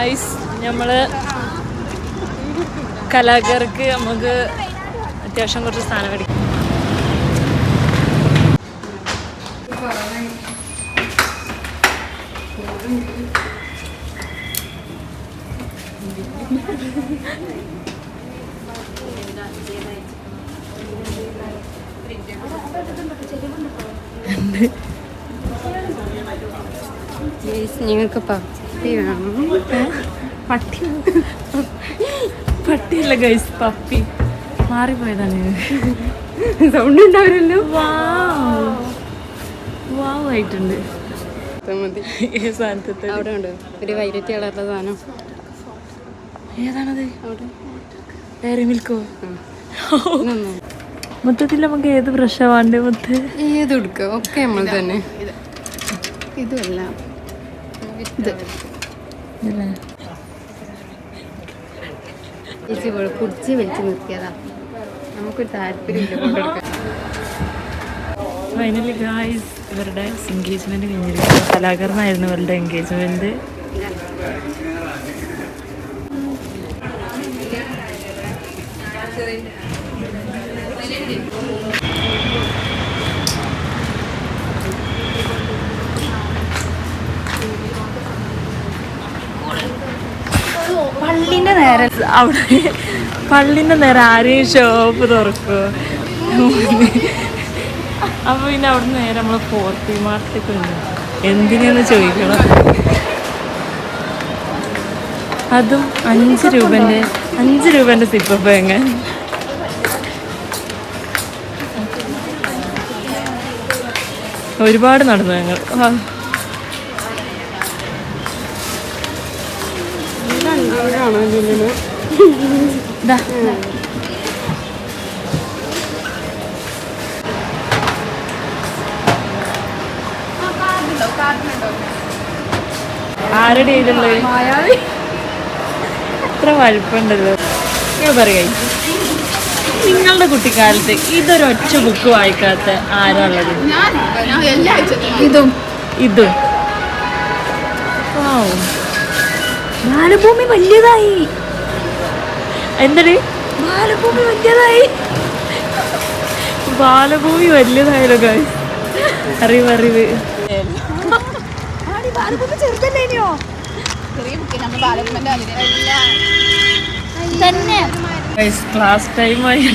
Guys നമ്മള് കലാകാർക്ക് നമുക്ക് അത്യാവശ്യം കുറച്ച് സ്ഥാനം മേടിക്കും. ഞങ്ങൾക്ക് പപ്പി വേണം. പട്ടിയല്ല ഗൈസ്, പപ്പി മാറിപ്പോയതാണ്. സൗണ്ട് ഉണ്ടാവില്ലല്ലോ. വാവായിട്ടുണ്ട്. അവിടെ ഉണ്ട് ഒരു വൈലറ്റ് കളറുള്ള സാധനം. ഏതാണത്? ഡയറി മിൽക്കോ? മൊത്തത്തിൽ നമുക്ക് ഏത് ബ്രഷാ വേണ്ടേ? മുത്ത് ഏത് എടുക്കുക ഒക്കെ നമ്മൾ തന്നെ. ഇതല്ല ഇത് ചേച്ചി കുടിച്ച് വലിച്ച് നിർത്തിയതാ. നമുക്കൊരു താല്പര്യമില്ല കൊണ്ടെടുക്കാൻ. ഫൈനലി ഗായ്സ് ഇവരുടെ എൻഗേജ്മെന്റ് കഴിഞ്ഞിരിക്കുന്നു. കലാകാരനായിരുന്നു ഇവരുടെ എൻഗേജ്മെന്റ്. പള്ളിന്റെ നേരെ അവിടെ പള്ളിന്റെ നേരെ ആരെയും ഷോപ്പ് തുറക്കുമോ? അപ്പൊ പിന്നെ അവിടെ നേരെ നമ്മള് 4P മാർട്ടിലേക്ക് ഉണ്ട്. എന്തിനാന്ന് ചോദിക്കണം. അതും 5 രൂപന്റെ സിപ്പപ്പ് എങ്ങാൻ. ഒരുപാട് നടന്നു ഞങ്ങൾ. ആരുടെ ഇതിലുള്ളത്? എത്ര വലുപ്പുണ്ടല്ലോ. ഞാൻ പറയാം, നിങ്ങളുടെ കുട്ടിക്കാലത്ത് ഇതൊരൊറ്റ ബുക്ക് വായിക്കാത്ത ആരാളുള്ളത്? ഇതും ബാലഭൂമി വലിയതായി. എന്താണ് ബാലഭൂമി വലിയതായല്ലോ ഗൈസ്. അറിവ് ക്ലാസ് ടൈം ആയി.